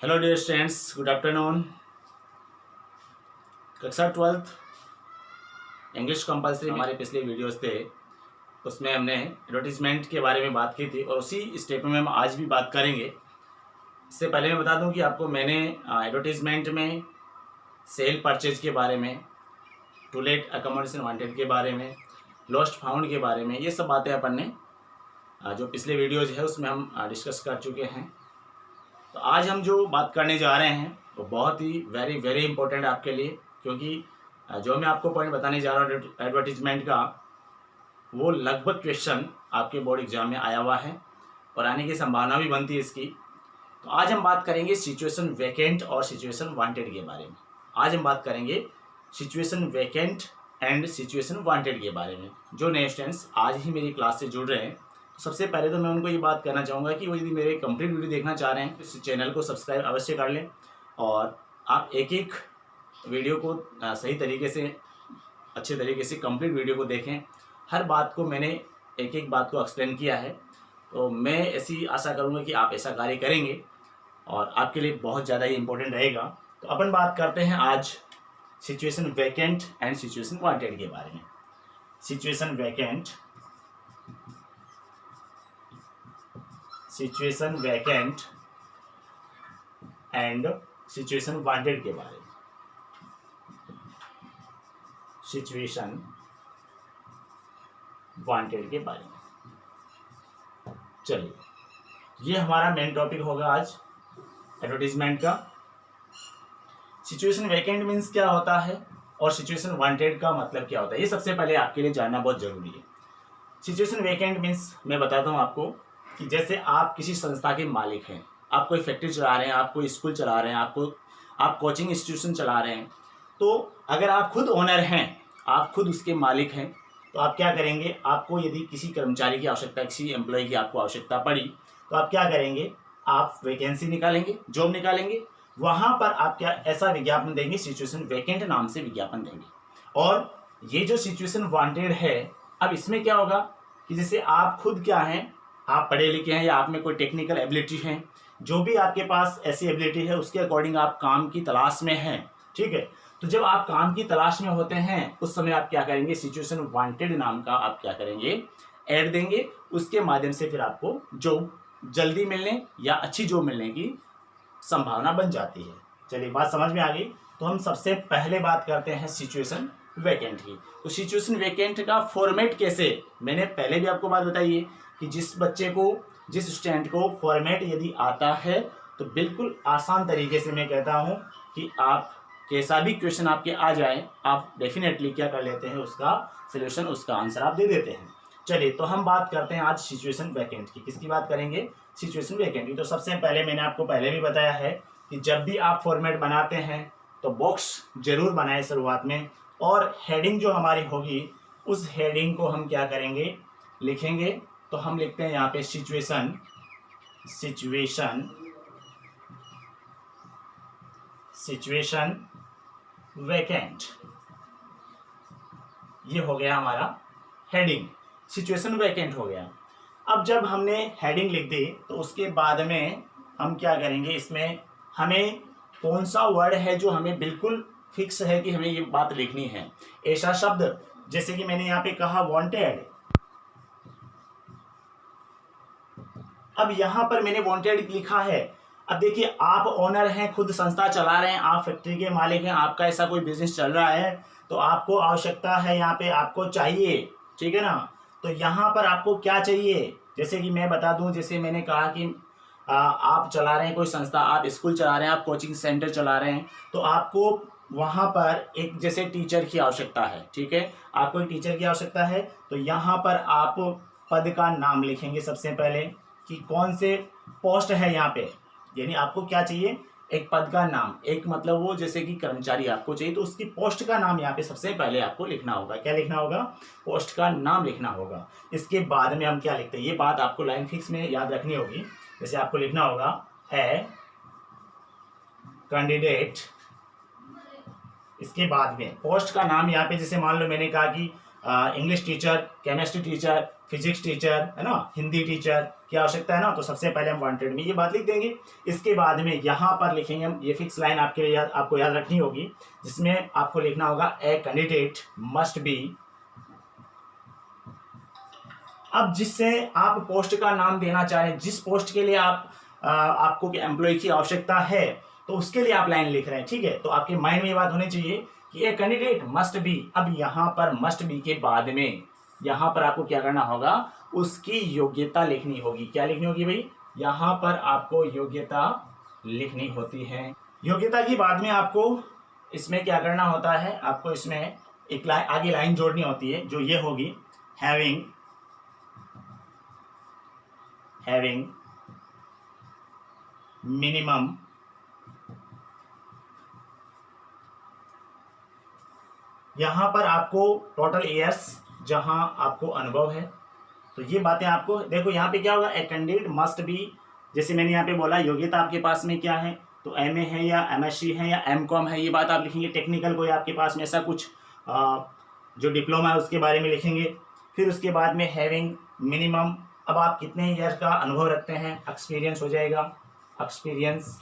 Hello dear students, good afternoon. कक्षा 12th English compulsory हमारे पिछले वीडियोस थे, उसमें हमने एडवर्टीजमेंट के बारे में बात की थी और उसी स्टेप में हम आज भी बात करेंगे। इससे पहले मैं बता दूं कि आपको मैंने एडवर्टीजमेंट में सेल परचेज के बारे में, टू लेट अकोमोडेशन वांटेड के बारे में, लॉस्ट फाउंड के बारे में, ये सब बातें अपन ने जो पिछले वीडियोज़ है उसमें हम डिस्कस कर चुके हैं। तो आज हम जो बात करने जा रहे हैं वो बहुत ही वेरी वेरी इंपॉर्टेंट है आपके लिए, क्योंकि जो मैं आपको पॉइंट बताने जा रहा हूँ एडवर्टीजमेंट का, वो लगभग क्वेश्चन आपके बोर्ड एग्जाम में आया हुआ है और आने की संभावना भी बनती है इसकी। तो आज हम बात करेंगे सिचुएशन वैकेंट और सिचुएशन वांटेड के बारे में। आज हम बात करेंगे situation vacant and situation wanted के बारे में। जो नए स्टूडेंट्स आज ही मेरी क्लास से जुड़ रहे हैं, सबसे पहले तो मैं उनको ये बात कहना चाहूँगा कि वो यदि मेरे कंप्लीट वीडियो देखना चाह रहे हैं इस चैनल को सब्सक्राइब अवश्य कर लें और आप एक एक वीडियो को सही तरीके से, अच्छे तरीके से कंप्लीट वीडियो को देखें। हर बात को मैंने एक एक बात को एक्सप्लेन किया है, तो मैं ऐसी आशा करूँगा कि आप ऐसा कार्य करेंगे और आपके लिए बहुत ज़्यादा ही इम्पोर्टेंट रहेगा। तो अपन बात करते हैं आज situation vacant and situation wanted के बारे में। Situation vacant, situation vacant and situation wanted के बारे में। सिचुएशन वांटेड के बारे में चलिए, ये हमारा मेन टॉपिक होगा आज एडवर्टीजमेंट का। सिचुएशन वैकेंट मीन्स क्या होता है और सिचुएशन वांटेड का मतलब क्या होता है, ये सबसे पहले आपके लिए जानना बहुत जरूरी है। सिचुएशन वैकेंट मीन्स मैं बताता हूँ आपको कि जैसे आप किसी संस्था के मालिक हैं, आप कोई फैक्ट्री चला रहे हैं, आप कोई स्कूल चला रहे हैं, आप कोचिंग इंस्टीट्यूशन चला रहे हैं, तो अगर आप खुद ओनर हैं, आप खुद उसके मालिक हैं, तो आप क्या करेंगे, आपको यदि किसी कर्मचारी की आवश्यकता, किसी एम्प्लॉय की आपको आवश्यकता पड़ी, तो आप क्या करेंगे, आप वैकेंसी निकालेंगे, जॉब निकालेंगे, वहाँ पर आप क्या ऐसा विज्ञापन देंगे, सिचुएशन वैकेंट नाम से विज्ञापन देंगे। और ये जो सिचुएशन वांटेड है, अब इसमें क्या होगा कि जैसे आप खुद क्या हैं, आप पढ़े लिखे हैं या आप में कोई टेक्निकल एबिलिटी है, जो भी आपके पास ऐसी एबिलिटी है उसके अकॉर्डिंग आप काम की तलाश में हैं, ठीक है। तो जब आप काम की तलाश में होते हैं उस समय आप क्या करेंगे, सिचुएशन वांटेड नाम का आप क्या करेंगे, ऐड देंगे, उसके माध्यम से फिर आपको जॉब जल्दी मिलने या अच्छी जॉब मिलने की संभावना बन जाती है। चलिए, बात समझ में आ गई। तो हम सबसे पहले बात करते हैं सिचुएशन वैकेंट की। तो सिचुएशन वैकेंट का फॉर्मेट कैसे, मैंने पहले भी आपको बात बताई है कि जिस बच्चे को, जिस स्टूडेंट को फॉर्मेट यदि आता है तो बिल्कुल आसान तरीके से मैं कहता हूं कि आप कैसा भी क्वेश्चन आपके आ जाए, आप डेफिनेटली क्या कर लेते हैं, उसका सलूशन, उसका आंसर आप दे देते हैं। चलिए, तो हम बात करते हैं आज सिचुएशन वैकेंट की। किसकी बात करेंगे, सिचुएशन वैकेंट की। तो सबसे पहले मैंने आपको पहले भी बताया है कि जब भी आप फॉर्मेट बनाते हैं तो बॉक्स जरूर बनाए शुरुआत में, और हेडिंग जो हमारी होगी उस हेडिंग को हम क्या करेंगे, लिखेंगे। तो हम लिखते हैं यहाँ पे सिचुएशन, सिचुएशन, सिचुएशन वैकेंट, ये हो गया हमारा हेडिंग, सिचुएशन वैकेंट हो गया। अब जब हमने हेडिंग लिख दी तो उसके बाद में हम क्या करेंगे, इसमें हमें कौन सा वर्ड है जो हमें बिल्कुल फिक्स है कि हमें ये बात लिखनी है। ऐसा शब्द जैसे कि मैंने यहाँ पे कहा वांटेड, अब यहां पर मैंने वांटेड लिखा है। अब देखिए, आप ओनर हैं, खुद संस्था चला रहे हैं, आप फैक्ट्री के मालिक हैं, आपका ऐसा कोई बिजनेस चल रहा है, तो आपको आवश्यकता है, यहाँ पे आपको चाहिए, ठीक है ना। तो यहाँ पर आपको क्या चाहिए, जैसे कि मैं बता दूं, जैसे मैंने कहा कि आप चला रहे हैं कोई संस्था, आप स्कूल चला रहे हैं, आप कोचिंग सेंटर चला रहे हैं, तो आपको वहाँ पर एक जैसे टीचर की आवश्यकता है, ठीक है, आपको एक टीचर की आवश्यकता है। तो यहाँ पर आप पद का नाम लिखेंगे सबसे पहले कि कौन से पोस्ट है यहाँ पे, यानी आपको क्या चाहिए, एक पद का नाम, एक मतलब वो जैसे कि कर्मचारी आपको चाहिए, तो उसकी पोस्ट का नाम यहाँ पे सबसे पहले आपको लिखना होगा। क्या लिखना होगा, पोस्ट का नाम लिखना होगा। इसके बाद में हम क्या लिखते हैं, ये बात आपको लाइन फिक्स में याद रखनी होगी। जैसे आपको लिखना होगा है कैंडिडेट, इसके बाद में पोस्ट का नाम, यहाँ पे जैसे मान लो मैंने कहा कि English teacher, chemistry teacher, physics teacher, है ना, हिंदी टीचर की आवश्यकता है ना, तो सबसे पहले हम वांटेड में ये बात लिख देंगे। इसके बाद में यहाँ पर लिखेंगे हम, ये फिक्स लाइन आपके याद, आपको याद रखनी होगी, जिसमें आपको लिखना होगा ए कैंडिडेट मस्ट बी। अब जिससे आप पोस्ट का नाम देना चाहें, जिस पोस्ट के लिए आपको एम्प्लॉय की आवश्यकता है, तो उसके लिए आप लाइन लिख रहे हैं, ठीक है। तो आपके माइंड में ये बात होनी चाहिए कि ए कैंडिडेट मस्ट बी। अब यहाँ पर मस्ट बी के बाद में यहाँ पर आपको क्या करना होगा, उसकी योग्यता लिखनी होगी। क्या लिखनी होगी भाई, यहाँ पर आपको योग्यता लिखनी होती है। योग्यता की बाद में आपको इसमें क्या करना होता है, आपको इसमें एक आगे लाइन जोड़नी होती है, जो ये होगी, हैविंग मिनिमम यहाँ पर आपको टोटल ईयर्स, जहां आपको अनुभव है। तो ये बातें आपको देखो, यहाँ पे क्या होगा, ए कैंडिडेट मस्ट बी, जैसे मैंने यहाँ पे बोला योग्यता आपके पास में क्या है, तो एमए है या एमएससी है या एमकॉम है, ये बात आप लिखेंगे। टेक्निकल कोई आपके पास में ऐसा कुछ जो डिप्लोमा है उसके बारे में लिखेंगे। फिर उसके बाद में हैविंग मिनिमम, अब आप कितने ईयर का अनुभव रखते हैं, एक्सपीरियंस हो जाएगा, एक्सपीरियंस।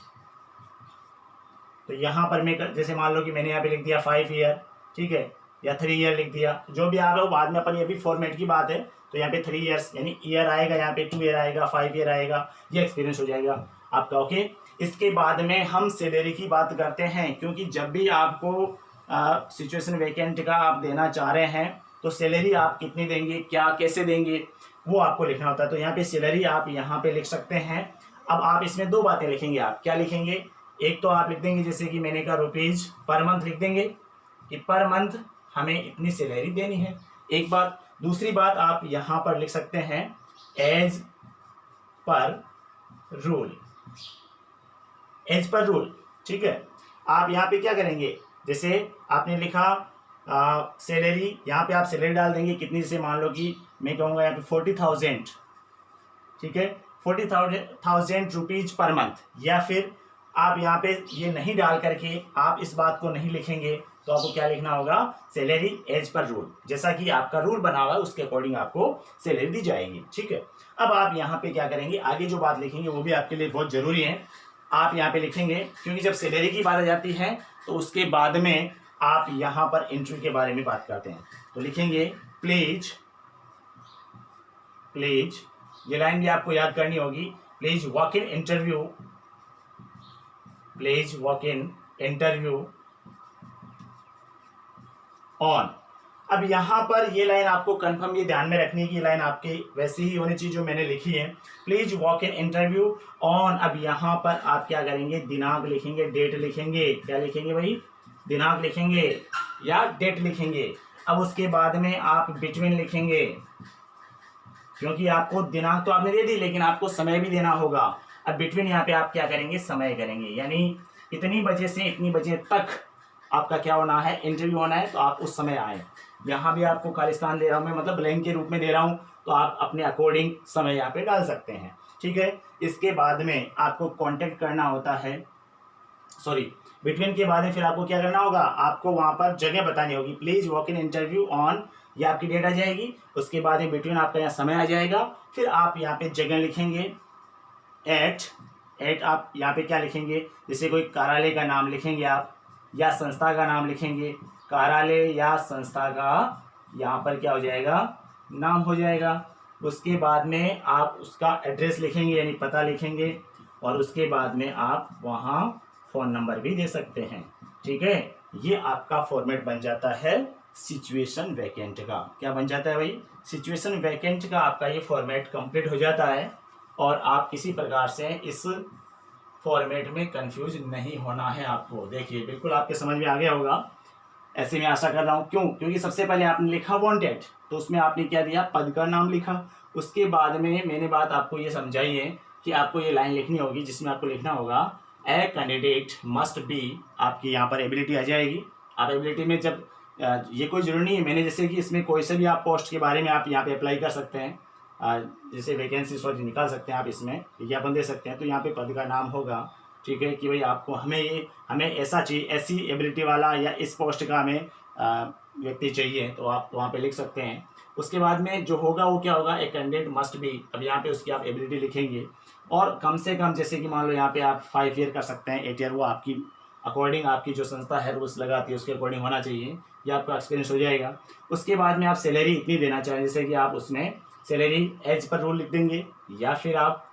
तो यहाँ पर मैं जैसे मान लो कि मैंने यहाँ पे लिख दिया 5 ईयर, ठीक है, या 3 ईयर लिख दिया, जो भी आप बाद में, अपन ये भी फॉर्मेट की बात है, तो यहाँ पे 3 ईयर्स यानी ईयर आएगा, यहाँ पे 2 ईयर आएगा, 5 ईयर आएगा, ये एक्सपीरियंस हो जाएगा आपका। ओके, इसके बाद में हम सैलरी की बात करते हैं, क्योंकि जब भी आपको सिचुएशन वैकेंट का आप देना चाह रहे हैं, तो सैलरी आप कितनी देंगे, क्या कैसे देंगे, वो आपको लिखना होता है। तो यहाँ पे सैलरी आप यहाँ पे लिख सकते हैं। अब आप इसमें 2 बातें लिखेंगे, आप क्या लिखेंगे, एक तो आप लिख देंगे जैसे कि मैंने कहा रुपीज पर मंथ लिख देंगे कि पर मंथ हमें इतनी सैलरी देनी है, एक बात। दूसरी बात आप यहाँ पर लिख सकते हैं as per rule, as per rule, ठीक है। आप यहाँ पे क्या करेंगे, जैसे आपने लिखा सैलरी, यहाँ पे आप सैलरी डाल देंगे कितनी, जैसे मान लो कि मैं कहूँगा यहाँ पे 40,000, ठीक है, 40,000 रुपीज पर मंथ। या फिर आप यहाँ पे ये नहीं डाल करके आप इस बात को नहीं लिखेंगे, तो आपको क्या लिखना होगा, सैलरी एज पर रूल, जैसा कि आपका रूल बना हुआ है उसके अकॉर्डिंग आपको सैलरी दी जाएगी, ठीक है। अब आप यहाँ पे क्या करेंगे, आगे जो बात लिखेंगे वो भी आपके लिए बहुत जरूरी है। आप यहाँ पे लिखेंगे, क्योंकि जब सैलरी की बात आ जाती है तो उसके बाद में आप यहाँ पर इंटरव्यू के बारे में बात करते हैं, तो लिखेंगे प्लीज, ये लाइन भी आपको याद करनी होगी, please walk in interview, please walk in interview on. अब यहाँ पर ये लाइन आपको कंफर्म ये ध्यान में रखनी की लाइन आपकी वैसी ही होनी चाहिए जो मैंने लिखी है, please walk in interview on. अब यहाँ पर आप क्या करेंगे, दिनांक लिखेंगे, डेट लिखेंगे, क्या लिखेंगे भाई, दिनांक लिखेंगे या डेट लिखेंगे। अब उसके बाद में आप बिटवीन लिखेंगे, क्योंकि आपको दिनांक तो आपने दे दी लेकिन आपको समय भी देना होगा। अब बिटवीन यहाँ पे आप क्या करेंगे, समय करेंगे, यानी इतनी बजे से इतनी बजे तक आपका क्या होना है, इंटरव्यू होना है, तो आप उस समय आए। यहाँ भी आपको खालिस्तान दे रहा हूँ मैं, मतलब ब्लैंक के रूप में दे रहा हूँ, तो आप अपने अकॉर्डिंग समय यहाँ पे डाल सकते हैं, ठीक है। इसके बाद में आपको कांटेक्ट करना होता है, सॉरी बिटवीन के बाद में फिर आपको क्या करना होगा, आपको वहाँ पर जगह बतानी होगी, please walk in interview on, ये आपकी डेट आ जाएगी। उसके बाद में बिटवीन आपका यहाँ समय आ जाएगा, फिर आप यहाँ पे जगह लिखेंगे, एट आप यहाँ पे क्या लिखेंगे, जैसे कोई कार्यालय का नाम लिखेंगे आप, या संस्था का नाम लिखेंगे, कार्यालय या संस्था का यहाँ पर क्या हो जाएगा, नाम हो जाएगा। उसके बाद में आप उसका एड्रेस लिखेंगे यानी पता लिखेंगे, और उसके बाद में आप वहाँ फ़ोन नंबर भी दे सकते हैं, ठीक है। ये आपका फॉर्मेट बन जाता है सिचुएशन वैकेंट का। क्या बन जाता है भाई, सिचुएशन वैकेंट का आपका ये फॉर्मेट कंप्लीट हो जाता है, और आप किसी प्रकार से इस फॉर्मेट में कंफ्यूज नहीं होना है आपको। देखिए बिल्कुल आपके समझ में आ गया होगा, ऐसे मैं आशा कर रहा हूँ। क्यों, क्योंकि सबसे पहले आपने लिखा वांटेड, तो उसमें आपने क्या दिया, पद का नाम लिखा। उसके बाद में मैंने बात आपको ये समझाई है कि आपको ये लाइन लिखनी होगी, जिसमें आपको लिखना होगा ए कैंडिडेट मस्ट बी, आपकी यहाँ पर एबिलिटी आ जाएगी। आप एबिलिटी में जब ये कोई जरूरी नहीं है, मैंने जैसे कि इसमें कोई से भी आप पोस्ट के बारे में आप यहाँ पे अप्लाई कर सकते हैं, जैसे वैकेंसी सॉरी निकाल सकते हैं आप, इसमें विज्ञापन दे सकते हैं। तो यहाँ पे पद का नाम होगा, ठीक है, कि भाई आपको हमें ऐसा चाहिए, ऐसी एबिलिटी वाला, या इस पोस्ट का हमें व्यक्ति चाहिए तो आप वहाँ पे लिख सकते हैं। उसके बाद में जो होगा वो क्या होगा, ए कैंडिडेट मस्ट बी, अब यहाँ पे उसकी आप एबिलिटी लिखेंगे और कम से कम जैसे कि मान लो यहाँ पे आप 5 ईयर कर सकते हैं, 8 ईयर, वो आपकी अकॉर्डिंग, आपकी जो संस्था है रूल्स लगाती है उसके अकॉर्डिंग होना चाहिए, ये आपका एक्सपीरियंस हो जाएगा। उसके बाद में आप सैलरी इतनी देना चाहें, जैसे कि आप उसमें सैलरी एज पर रूल लिख देंगे, या फिर आप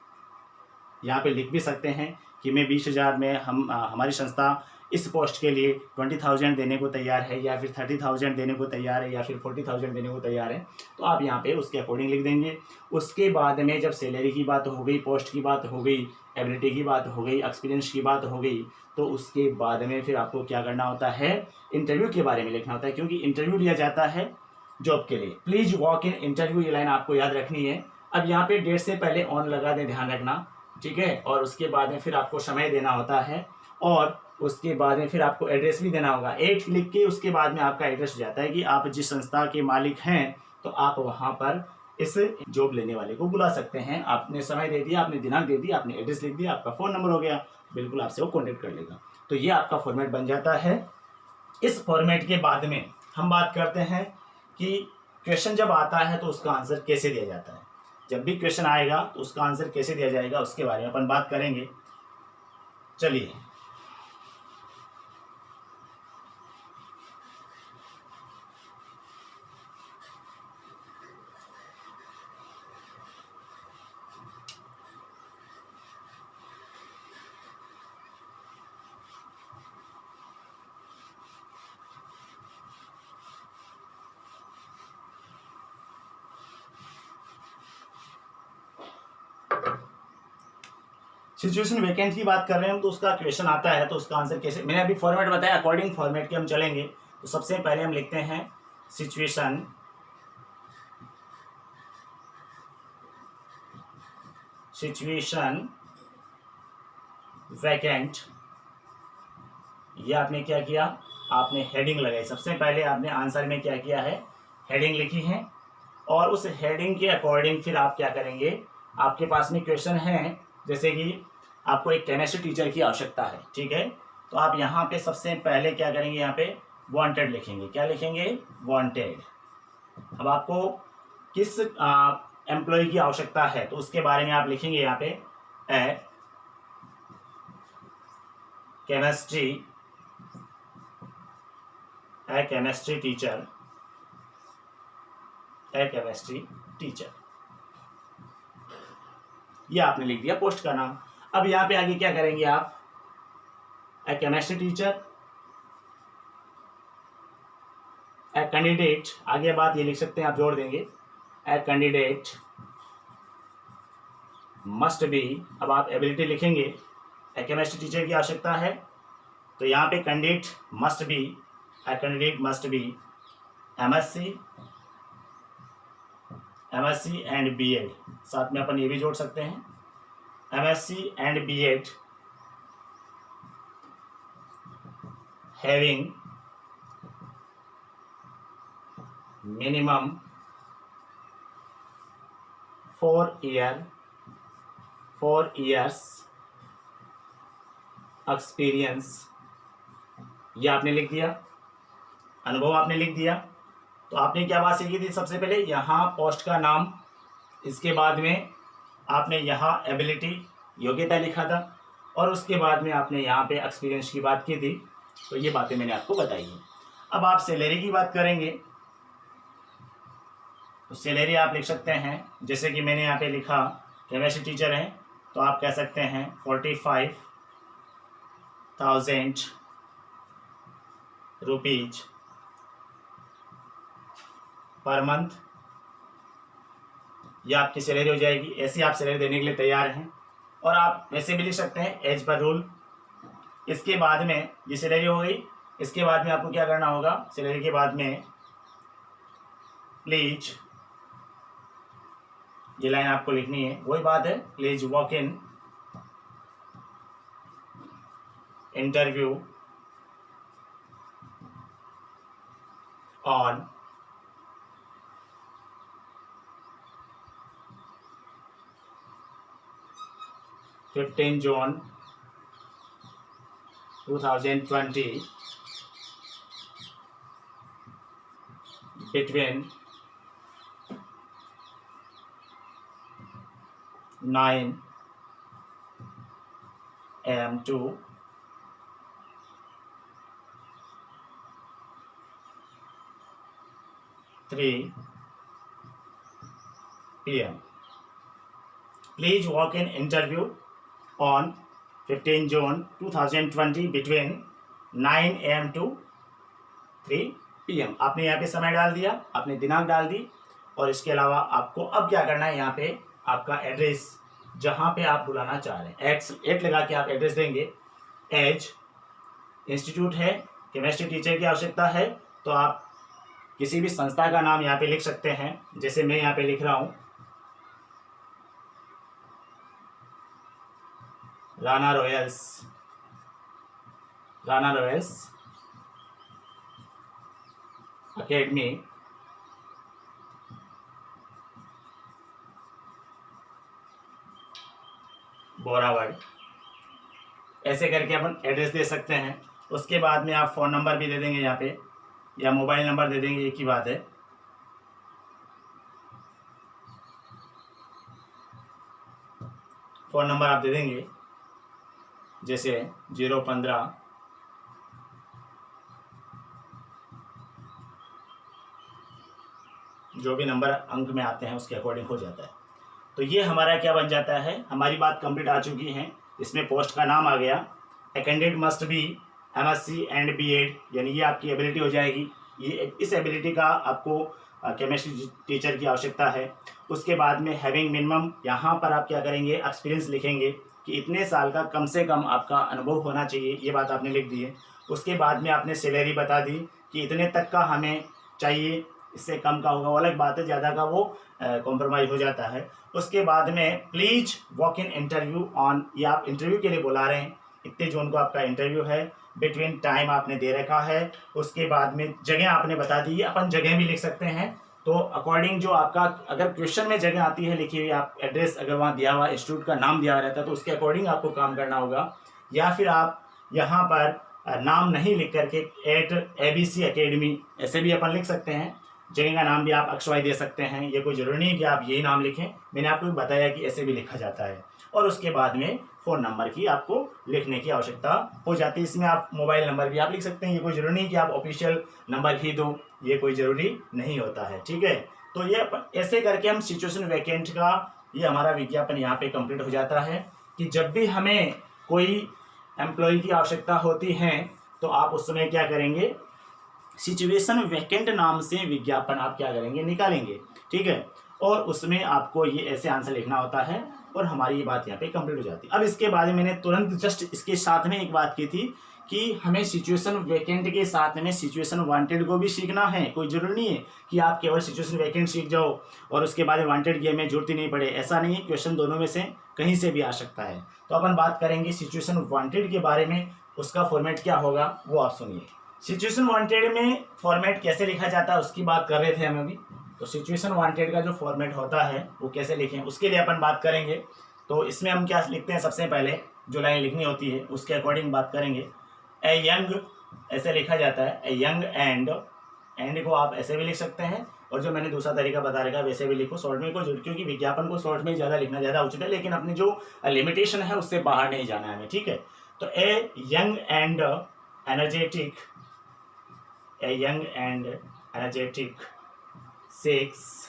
यहाँ पे लिख भी सकते हैं कि मैं 20,000 में हमारी संस्था इस पोस्ट के लिए 20,000 देने को तैयार है, या फिर 30,000 देने को तैयार है, या फिर 40,000 देने को तैयार है, तो आप यहाँ पे उसके अकॉर्डिंग लिख देंगे। उसके बाद में जब सैलरी की बात हो गई, पोस्ट की बात हो गई, एबिलिटी की बात हो गई, एक्सपीरियंस की बात हो गई, तो उसके बाद में फिर आपको क्या करना होता है, इंटरव्यू के बारे में लिखना होता है, क्योंकि इंटरव्यू लिया जाता है जॉब के लिए। प्लीज वॉक इन इंटरव्यू, ये लाइन आपको याद रखनी है। अब यहाँ पे डेट से पहले ऑन लगा दें, ध्यान रखना, ठीक है। और उसके बाद में फिर आपको समय देना होता है, और उसके बाद में फिर आपको एड्रेस भी देना होगा। 8 लिख के उसके बाद में आपका एड्रेस हो जाता है कि आप जिस संस्था के मालिक हैं, तो आप वहाँ पर इस जॉब लेने वाले को बुला सकते हैं। आपने समय दे दिया, आपने दिनांक दे दिया, आपने एड्रेस लिख दिया, आपका फ़ोन नंबर हो गया, बिल्कुल आपसे वो कॉन्टेक्ट कर लेगा। तो ये आपका फॉर्मेट बन जाता है। इस फॉर्मेट के बाद में हम बात करते हैं कि क्वेश्चन जब आता है तो उसका आंसर कैसे दिया जाता है। जब भी क्वेश्चन आएगा तो उसका आंसर कैसे दिया जाएगा उसके बारे में अपन बात करेंगे। चलिए, सिचुएशन वैकेंट की बात कर रहे हैं हम, तो उसका क्वेश्चन आता है तो उसका आंसर कैसे, मैंने अभी फॉर्मेट बताया, अकॉर्डिंग फॉर्मेट के हम चलेंगे। तो सबसे पहले हम लिखते हैं सिचुएशन वैकेंट। ये आपने क्या किया, आपने हेडिंग लगाई। सबसे पहले आपने आंसर में क्या किया है, हेडिंग लिखी है, और उस हेडिंग के अकॉर्डिंग फिर आप क्या करेंगे, आपके पास में क्वेश्चन है, जैसे कि आपको एक केमिस्ट्री टीचर की आवश्यकता है, ठीक है। तो आप यहाँ पे सबसे पहले क्या करेंगे, यहाँ पे वांटेड लिखेंगे। क्या लिखेंगे, वांटेड। अब आपको किस एम्प्लॉय की आवश्यकता है तो उसके बारे में आप लिखेंगे यहाँ पे ए केमिस्ट्री टीचर, ये आपने लिख दिया पोस्ट का नाम। अब यहाँ पे आगे क्या करेंगे आप, ए केमिस्ट्री टीचर, ए कैंडिडेट, आगे बात ये लिख सकते हैं आप, जोड़ देंगे, ए कैंडिडेट मस्ट बी। अब आप एबिलिटी लिखेंगे, ए केमिस्ट्री टीचर की आवश्यकता है, तो यहाँ पे candidate must be, a candidate must be MSc and BEd, साथ में अपन ये भी जोड़ सकते हैं, MSc and BEd having minimum 4 years experience. ये आपने लिख दिया, अनुभव आपने लिख दिया। तो आपने क्या बात सीखी थी, सबसे पहले यहाँ पोस्ट का नाम, इसके बाद में आपने यहाँ एबिलिटी योग्यता लिखा था, और उसके बाद में आपने यहाँ पे एक्सपीरियंस की बात की थी। तो ये बातें मैंने आपको बताई हैं। अब आप सैलरी की बात करेंगे, तो सैलरी आप लिख सकते हैं, जैसे कि मैंने यहाँ पे लिखा केमिस्ट्री टीचर हैं, तो आप कह सकते हैं 45,000 रुपीज पर मंथ, ये आपकी सैलरी हो जाएगी। ऐसी आप सैलरी देने के लिए तैयार हैं, और आप वैसे भी लिख सकते हैं एज पर रूल। इसके बाद में ये सैलरी हो गई, इसके बाद में आपको क्या करना होगा, सैलरी के बाद में प्लीज, ये लाइन आपको लिखनी है, वही बात है, please walk in interview on 15 June 2020 between 9 AM to 3 PM. Please walk in interview on 15 June 2020 between 9 AM to 3 PM. आपने यहाँ पे समय डाल दिया, आपने दिनांक डाल दी, और इसके अलावा आपको अब क्या करना है, यहाँ पे आपका एड्रेस जहाँ पे आप बुलाना चाह रहे हैं, एट लगा के आप एड्रेस देंगे। एज इंस्टीट्यूट है, केमिस्ट्री टीचर की आवश्यकता है, तो आप किसी भी संस्था का नाम यहाँ पे लिख सकते हैं, जैसे मैं यहाँ पे लिख रहा हूँ राणा रॉयल्स अकेडमी बोरावड़, ऐसे करके अपन एड्रेस दे सकते हैं। उसके बाद में आप फ़ोन नंबर भी दे देंगे यहाँ पे, या मोबाइल नंबर दे देंगे, एक ही बात है। फ़ोन नंबर आप दे देंगे जैसे 015 जो भी नंबर अंक में आते हैं उसके अकॉर्डिंग हो जाता है। तो ये हमारा क्या बन जाता है, हमारी बात कंप्लीट आ चुकी है। इसमें पोस्ट का नाम आ गया, ए candidate must B MSc and BEd, यानी ये आपकी एबिलिटी हो जाएगी। ये इस एबिलिटी का आपको केमिस्ट्री टीचर की आवश्यकता है। उसके बाद में हैविंग मिनिमम, यहाँ पर आप क्या करेंगे, एक्सपीरियंस लिखेंगे कि इतने साल का कम से कम आपका अनुभव होना चाहिए, ये बात आपने लिख दी है। उसके बाद में आपने सैलरी बता दी कि इतने तक का हमें चाहिए, इससे कम का होगा वो अलग बात है, ज़्यादा का वो कॉम्प्रोमाइज़ हो जाता है। उसके बाद में please walk in interview on, ये आप इंटरव्यू के लिए बुला रहे हैं, इतने जून को आपका इंटरव्यू है। बिटवीन टाइम आपने दे रखा है। उसके बाद में जगह आपने बता दी है, अपन जगह भी लिख सकते हैं। तो अकॉर्डिंग जो आपका, अगर क्वेश्चन में जगह आती है लिखी हुई, आप एड्रेस अगर वहाँ दिया हुआ इंस्टीट्यूट का नाम दिया हुआ रहता है तो उसके अकॉर्डिंग आपको काम करना होगा। या फिर आप यहाँ पर नाम नहीं लिख करके ABC अकेडमी ऐसे भी अपन लिख सकते हैं। जगह का नाम भी आप XY दे सकते हैं, ये कोई ज़रूरी नहीं है कि आप यही नाम लिखें, मैंने आपको बताया कि ऐसे भी लिखा जाता है। और उसके बाद में फ़ोन नंबर की आपको लिखने की आवश्यकता हो जाती है। इसमें आप मोबाइल नंबर भी आप लिख सकते हैं, ये कोई ज़रूरी नहीं कि आप ऑफिशियल नंबर ही दो, ये कोई ज़रूरी नहीं होता है। ठीक है, तो ये ऐसे करके हम सिचुएशन वैकेंट का ये हमारा विज्ञापन यहाँ पे कंप्लीट हो जाता है कि जब भी हमें कोई एम्प्लॉय की आवश्यकता होती है तो आप उस समय क्या करेंगे, सिचुएशन वैकेंट नाम से विज्ञापन आप क्या करेंगे, निकालेंगे। ठीक है, और उसमें आपको ये ऐसे आंसर लिखना होता है और हमारी ये बात यहाँ पे कंप्लीट हो जाती है। अब इसके बाद मैंने तुरंत जस्ट इसके साथ में एक बात की थी कि हमें सिचुएशन वैकेंट के साथ में सिचुएशन वांटेड को भी सीखना है। कोई जरूरी नहीं है कि आप केवल सिचुएशन वैकेंट सीख जाओ और उसके बाद वांटेड की हमें जरूरत ही नहीं पड़े, ऐसा नहीं है। क्वेश्चन दोनों में से कहीं से भी आ सकता है। तो अपन बात करेंगे सिचुएशन वांटेड के बारे में, उसका फॉर्मेट क्या होगा वो आप सुनिए। सिचुएशन वांटेड में फॉर्मेट कैसे लिखा जाता है उसकी बात कर रहे थे हम अभी। तो सिचुएशन वांटेड का जो फॉर्मेट होता है वो कैसे लिखें उसके लिए अपन बात करेंगे। तो इसमें हम क्या लिखते हैं, सबसे पहले जो लाइन लिखनी होती है उसके अकॉर्डिंग बात करेंगे। ए यंग ऐसे लिखा जाता है, ए यंग एंड को आप ऐसे भी लिख सकते हैं, और जो मैंने दूसरा तरीका बता रखा वैसे भी लिखो शॉर्ट में को, क्योंकि विज्ञापन को शॉर्ट में ज़्यादा लिखना ज़्यादा उचित है, लेकिन अपनी जो लिमिटेशन है उससे बाहर नहीं जाना है हमें। ठीक है, तो a young and energetic, a young and energetic 6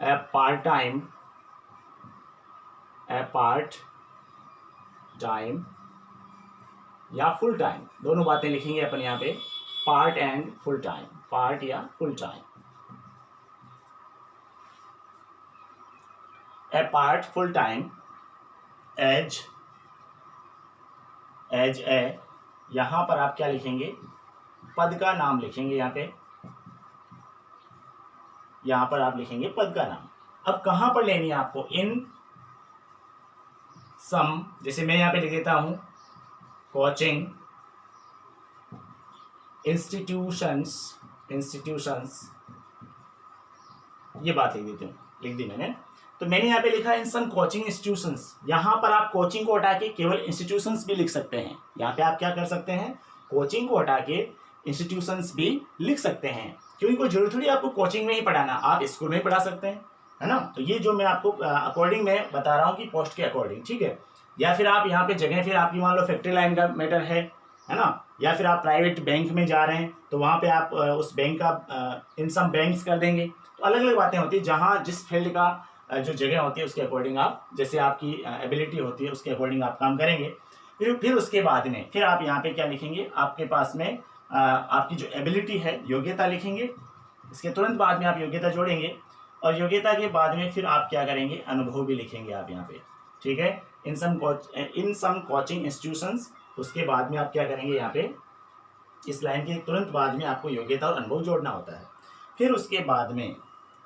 a part time या फुल टाइम, दोनों बातें लिखेंगे अपन यहाँ पे, part and full time, part या full time. A part full time as a, यहाँ पर आप क्या लिखेंगे, पद का नाम लिखेंगे। यहाँ पर आप लिखेंगे पद का नाम। अब कहाँ पर लेनी है आपको, इन सम, जैसे मैं यहाँ पे लिख देता हूँ कोचिंग इंस्टीट्यूशंस, ये बात लिख दी मैंने। तो मैंने यहाँ पे लिखा इन सम कोचिंग इंस्टीट्यूशंस। यहाँ पर आप कोचिंग को हटा के केवल इंस्टीट्यूशंस भी लिख सकते हैं। यहाँ पे आप क्या कर सकते हैं, कोचिंग को हटा के इंस्टीट्यूशंस भी लिख सकते हैं, क्योंकि कोई जरूरत थोड़ी आपको कोचिंग में ही पढ़ाना, आप स्कूल में ही पढ़ा सकते हैं, है ना। तो ये जो मैं आपको अकॉर्डिंग में बता रहा हूँ कि पोस्ट के अकॉर्डिंग, ठीक है। या फिर आप यहाँ पे जगह फिर आपकी मान लो फैक्ट्री लाइन का मैटर है ना, या फिर आप प्राइवेट बैंक में जा रहे हैं तो वहाँ पे आप उस बैंक का इन सम बैंक्स कर देंगे। तो अलग अलग बातें होती है, जहाँ जिस फील्ड का जो जगह होती है उसके अकॉर्डिंग आप, जैसे आपकी एबिलिटी होती है उसके अकॉर्डिंग आप काम करेंगे। फिर उसके बाद में फिर आप यहाँ पे क्या लिखेंगे, आपके पास में आपकी जो एबिलिटी है, योग्यता लिखेंगे। इसके तुरंत बाद में आप योग्यता जोड़ेंगे, और योग्यता के बाद में फिर आप क्या करेंगे, अनुभव भी लिखेंगे आप यहाँ पे, ठीक है। इन सम कोचिंग इंस्टीट्यूशंस, उसके बाद में आप क्या करेंगे, यहाँ पे इस लाइन के तुरंत बाद में आपको योग्यता और अनुभव जोड़ना होता है। फिर उसके बाद में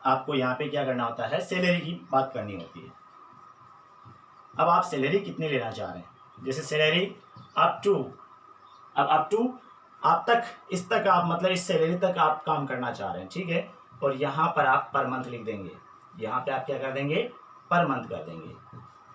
आपको यहाँ पे क्या करना होता है, सैलरी की बात करनी होती है। अब आप सैलरी कितनी लेना चाह रहे हैं, जैसे सैलरी अप टू आप तक, इस तक आप मतलब इस सैलरी तक आप काम करना चाह रहे हैं, ठीक है। और यहाँ पर आप पर मंथ लिख देंगे, यहाँ पे आप क्या कर देंगे, पर मंथ कर देंगे।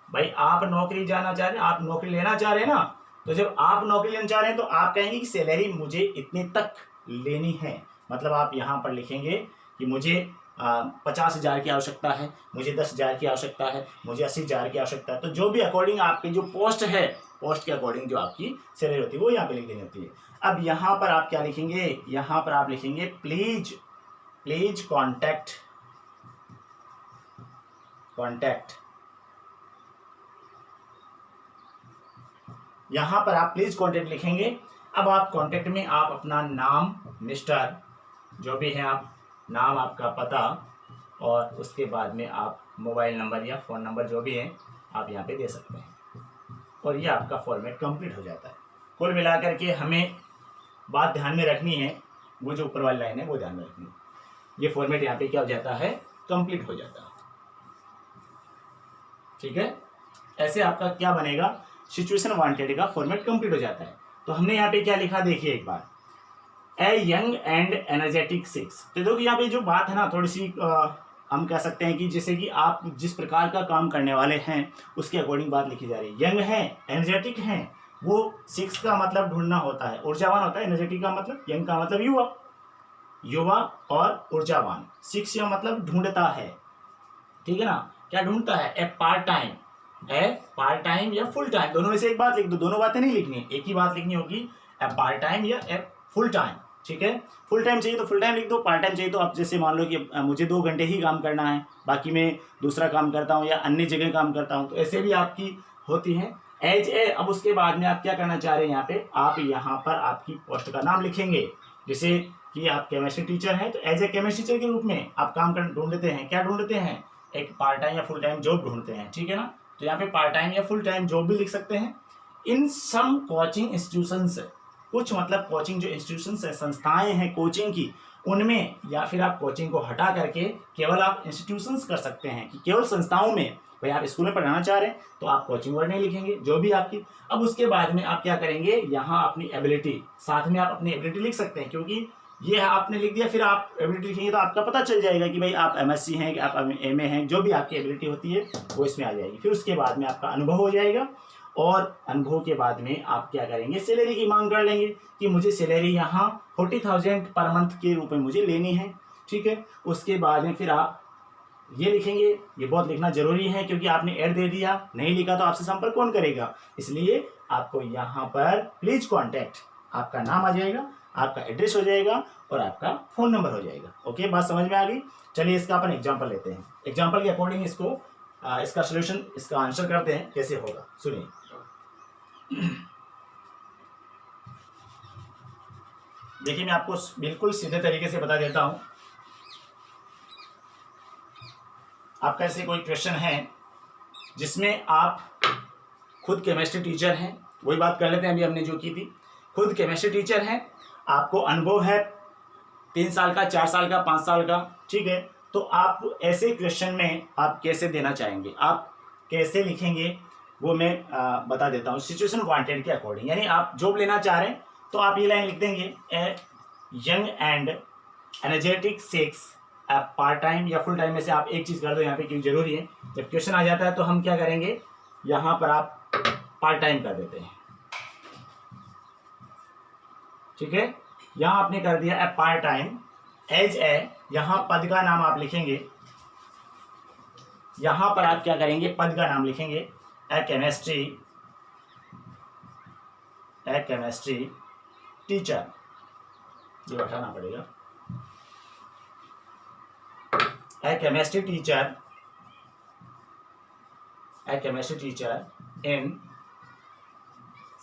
भाई आप नौकरी जाना चाह रहे हैं, आप नौकरी लेना चाह रहे हैं ना, तो जब आप नौकरी लेना चाह रहे हैं तो आप कहेंगे कि सैलरी मुझे इतने तक लेनी है, मतलब आप यहाँ पर लिखेंगे कि मुझे 50,000 की आवश्यकता है, मुझे 10,000 की आवश्यकता है, मुझे 80,000 की आवश्यकता है। तो जो भी अकॉर्डिंग आपकी जो पोस्ट है, पोस्ट के अकॉर्डिंग जो आपकी सैलरी होती है वो यहाँ पे लिख देनी होती है। अब यहाँ पर आप क्या लिखेंगे, यहाँ पर आप लिखेंगे प्लीज कॉन्टैक्ट यहाँ पर आप प्लीज कॉन्टैक्ट लिखेंगे। अब आप कॉन्टैक्ट में आप अपना नाम, मिस्टर जो भी है आप, नाम आपका पता, और उसके बाद में आप मोबाइल नंबर या फ़ोन नंबर जो भी है आप यहाँ पे दे सकते हैं, और ये आपका फॉर्मेट कंप्लीट हो जाता है। कुल मिलाकर के हमें बात ध्यान में रखनी है, वो जो ऊपर वाली लाइन है वो ध्यान में रखनी है। ये फॉर्मेट यहाँ पे क्या हो जाता है, कंप्लीट हो जाता है, ठीक है। ऐसे आपका क्या बनेगा, सिचुएशन वांटेड का फॉर्मेट कंप्लीट हो जाता है। तो हमने यहाँ पे क्या लिखा देखिए एक बार, ए यंग एंड एनर्जेटिक 6। तो देखो यहाँ पे जो बात है ना, थोड़ी सी हम कह सकते हैं कि जैसे कि आप जिस प्रकार का काम करने वाले हैं उसके अकॉर्डिंग बात लिखी जा रही है। यंग है, एनर्जेटिक है, वो 6 का मतलब ढूंढना होता है, ऊर्जावान होता है। एनर्जेटिक का मतलब, यंग का मतलब युवा और ऊर्जावान। 6 का मतलब ढूंढता है, ठीक है ना। क्या ढूंढता है, ए पार्ट टाइम या फुल टाइम, दोनों में से एक बात लिख दो, दोनों बातें नहीं लिखनी, एक ही बात लिखनी होगी, ए पार्ट टाइम या ए फुल टाइम, ठीक है। फुल टाइम चाहिए तो फुल टाइम लिख दो, पार्ट टाइम चाहिए तो आप जैसे मान लो कि मुझे 2 घंटे ही काम करना है, बाकी मैं दूसरा काम करता हूँ या अन्य जगह काम करता हूँ, तो ऐसे भी आपकी होती है। एज ए, अब उसके बाद में आप क्या करना चाह रहे हैं, यहाँ पे आप यहाँ पर आपकी पोस्ट का नाम लिखेंगे। जैसे कि आप केमिस्ट्री टीचर हैं तो एज ए केमिस्ट्री टीचर के रूप में आप काम कर ढूंढते हैं, क्या ढूंढते हैं, एक पार्ट टाइम या फुल टाइम जॉब ढूंढते हैं, ठीक है ना। तो यहाँ पे पार्ट टाइम या फुल टाइम जॉब भी लिख सकते हैं। इन सम कोचिंग इंस्टीट्यूशंस, कुछ मतलब कोचिंग जो इंस्टीट्यूशंस है, संस्थाएं हैं कोचिंग की, उनमें, या फिर आप कोचिंग को हटा करके केवल आप इंस्टीट्यूशंस कर सकते हैं कि केवल संस्थाओं में। भाई आप स्कूल में पढ़ाना चाह रहे हैं तो आप कोचिंग वर्ड नहीं लिखेंगे, जो भी आपकी। अब उसके बाद में आप क्या करेंगे, यहाँ अपनी एबिलिटी, साथ में आप अपनी एबिलिटी लिख सकते हैं, क्योंकि ये आपने लिख दिया, फिर आप एबिलिटी लिखेंगे तो आपका पता चल जाएगा कि भाई आप MSc हैं, कि आप MA हैं, जो भी आपकी एबिलिटी होती है वो इसमें आ जाएगी। फिर उसके बाद में आपका अनुभव हो जाएगा, और अनुभव के बाद में आप क्या करेंगे, सैलरी की मांग कर लेंगे कि मुझे सैलरी यहाँ 40,000 पर मंथ के रूप में मुझे लेनी है, ठीक है। उसके बाद में फिर आप ये लिखेंगे, ये बहुत लिखना जरूरी है क्योंकि आपने ऐड दे दिया, नहीं लिखा तो आपसे संपर्क कौन करेगा, इसलिए आपको यहाँ पर प्लीज कॉन्टैक्ट, आपका नाम आ जाएगा, आपका एड्रेस हो जाएगा और आपका फोन नंबर हो जाएगा। ओके, बात समझ में आ गई। चलिए इसका अपन एग्जांपल लेते हैं, एग्जांपल के अकॉर्डिंग इसको इसका सोल्यूशन, इसका आंसर करते हैं कैसे होगा, सुनिए। देखिए मैं आपको बिल्कुल सीधे तरीके से बता देता हूं। आपका ऐसे कोई क्वेश्चन है जिसमें आप खुद केमिस्ट्री टीचर हैं, वही बात कर लेते हैं अभी हमने जो की थी। खुद केमिस्ट्री टीचर हैं, आपको अनुभव है 3 साल का, 4 साल का, 5 साल का, ठीक है। तो आप ऐसे क्वेश्चन में आप कैसे देना चाहेंगे, आप कैसे लिखेंगे, वो मैं बता देता हूँ सिचुएशन वांटेड के अकॉर्डिंग। यानी आप जॉब लेना चाह रहे हैं तो आप ये लाइन लिख देंगे, ए young and energetic 6 part time या फुल टाइम में से आप एक चीज़ कर दो यहाँ पे, क्योंकि जरूरी है। जब क्वेश्चन आ जाता है तो हम क्या करेंगे, यहाँ पर आप पार्ट टाइम कर देते हैं, ठीक है। यहाँ आपने कर दिया ए पार्ट टाइम एज ए, यहाँ पद का नाम आप लिखेंगे, यहाँ पर आप क्या करेंगे, पद का नाम लिखेंगे ए केमिस्ट्री टीचर, ये हटाना पड़ेगा, a chemistry teacher in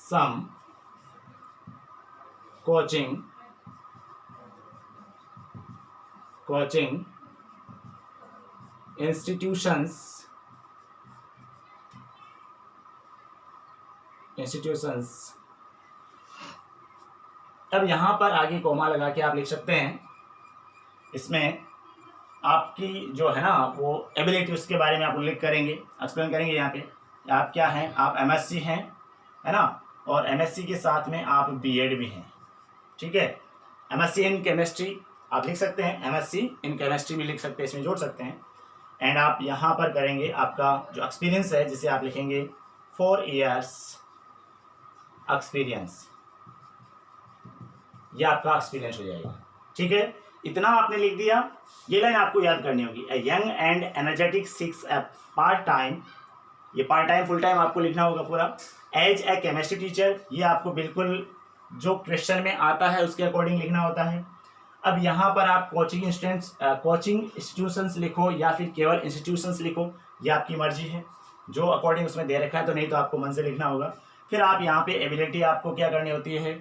some coaching institutions अब यहाँ पर आगे कोमा लगा के आप लिख सकते हैं, इसमें आपकी जो है ना वो एबिलिटी उसके बारे में आप उल्लेख करेंगे, एक्सप्लेन करेंगे। यहाँ पे आप क्या हैं, आप एमएससी हैं, है ना, और एमएससी के साथ में आप बीएड भी हैं, ठीक है। एमएससी इन केमिस्ट्री आप लिख सकते हैं, एमएससी इन केमिस्ट्री भी लिख सकते हैं, इसमें जोड़ सकते हैं। एंड आप यहाँ पर करेंगे आपका जो एक्सपीरियंस है, जिसे आप लिखेंगे 4 years एक्सपीरियंस, ये आपका एक्सपीरियंस हो जाएगा, ठीक है। इतना आपने लिख दिया। ये लाइन आपको याद करनी होगी, ए young and energetic 6 A part time, ये पार्ट टाइम फुल टाइम आपको लिखना होगा पूरा। एज ए केमिस्ट्री टीचर, ये आपको बिल्कुल जो क्वेश्चन में आता है उसके अकॉर्डिंग लिखना होता है। अब यहाँ पर आप कोचिंग इंस्टीट्यूशंस लिखो या फिर केवल इंस्टीट्यूशंस लिखो, ये आपकी मर्जी है, जो अकॉर्डिंग उसमें दे रखा है, तो नहीं तो आपको मन से लिखना होगा। फिर आप यहाँ पे एबिलिटी आपको क्या करनी होती है,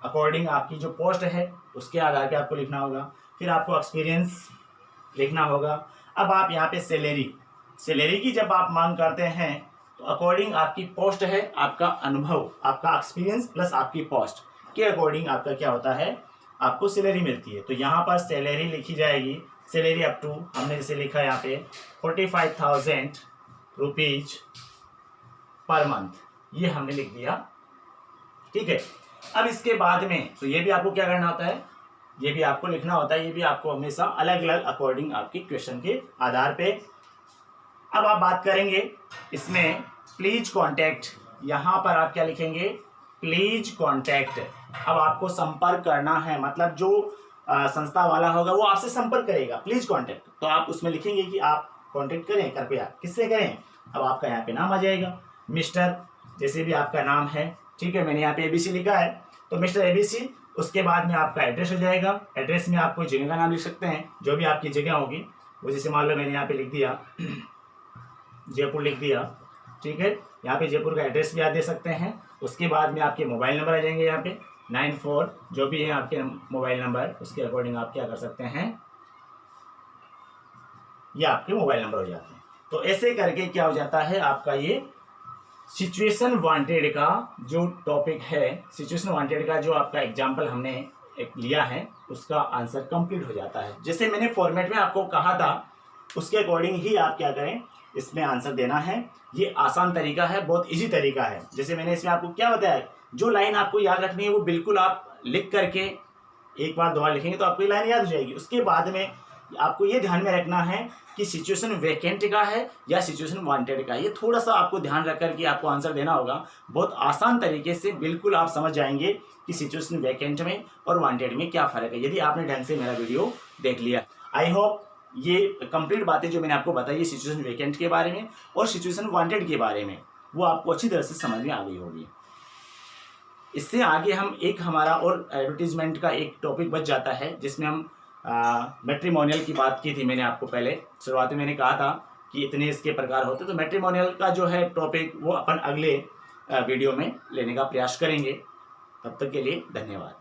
अकॉर्डिंग आपकी जो पोस्ट है उसके आधार पे आपको लिखना होगा। फिर आपको एक्सपीरियंस लिखना होगा। अब आप यहाँ पे सैलरी की जब आप मांग करते हैं तो अकॉर्डिंग आपकी पोस्ट है, आपका अनुभव, आपका एक्सपीरियंस प्लस आपकी पोस्ट के अकॉर्डिंग आपका क्या होता है, आपको सैलरी मिलती है। तो यहाँ पर सैलरी लिखी जाएगी, सैलरी अप टू, हमने जैसे लिखा है यहाँ पे 45,000 रुपीज पर मंथ, ये हमने लिख दिया, ठीक है। अब इसके बाद में तो ये भी आपको क्या करना होता है, ये भी आपको लिखना होता है, ये भी आपको हमेशा अलग अलग अकॉर्डिंग आपकी क्वेश्चन के आधार पे। अब आप बात करेंगे इसमें प्लीज कॉन्टैक्ट, यहाँ पर आप क्या लिखेंगे, प्लीज कॉन्टैक्ट। अब आपको संपर्क करना है, मतलब जो संस्था वाला होगा वो आपसे संपर्क करेगा, प्लीज कॉन्टैक्ट, तो आप उसमें लिखेंगे कि आप कॉन्टैक्ट करें, कृपया, किससे करें। अब आपका यहाँ पे नाम आ जाएगा, मिस्टर जैसे भी आपका नाम है, ठीक है। मैंने यहाँ पे ABC लिखा है, तो मिस्टर ABC, उसके बाद में आपका एड्रेस हो जाएगा। एड्रेस में आप कोई जगह का नाम लिख सकते हैं, जो भी आपकी जगह होगी वो, जैसे मान लो मैंने यहाँ पे लिख दिया जयपुर लिख दिया, ठीक है। यहाँ पे जयपुर का एड्रेस भी आप दे सकते हैं। उसके बाद में आपके मोबाइल नंबर आ जाएंगे, यहाँ पे 94 जो भी है आपके मोबाइल नंबर, उसके अकॉर्डिंग आप क्या कर सकते हैं, ये आपके मोबाइल नंबर हो जाते हैं। तो ऐसे करके क्या हो जाता है, आपका ये सिचुएशन वांटेड का जो टॉपिक है, सिचुएशन वांटेड का जो आपका एग्जाम्पल हमने एक लिया है, उसका आंसर कंप्लीट हो जाता है। जैसे मैंने फॉर्मेट में आपको कहा था उसके अकॉर्डिंग ही आप क्या करें, इसमें आंसर देना है। ये आसान तरीका है, बहुत इजी तरीका है। जैसे मैंने इसमें आपको क्या बताया, जो लाइन आपको याद रखनी है वो बिल्कुल आप लिख करके एक बार दो बार लिखेंगे तो आपको ये लाइन याद हो जाएगी। उसके बाद में आपको ये ध्यान में रखना है कि सिचुएशन वैकेंट का है या सिचुएशन वांटेड का है, ये थोड़ा सा आपको ध्यान रख करके आपको आंसर देना होगा। बहुत आसान तरीके से बिल्कुल आप समझ जाएंगे कि सिचुएशन वैकेंट में और वांटेड में क्या फ़र्क है, यदि आपने ढंग से मेरा वीडियो देख लिया। आई होप ये कंप्लीट बातें जो मैंने आपको बताई सिचुएशन वैकेंट के बारे में और सिचुएशन वांटेड के बारे में, वो आपको अच्छी तरह से समझ में आ गई होगी। इससे आगे हम एक हमारा और एडवर्टीजमेंट का एक टॉपिक बच जाता है, जिसमें हम मैट्रिमोनियल की बात की थी। मैंने आपको पहले शुरुआत में मैंने कहा था कि इतने इसके प्रकार होते, तो मैट्रिमोनियल का जो है टॉपिक वो अपन अगले वीडियो में लेने का प्रयास करेंगे। तब तक के लिए धन्यवाद।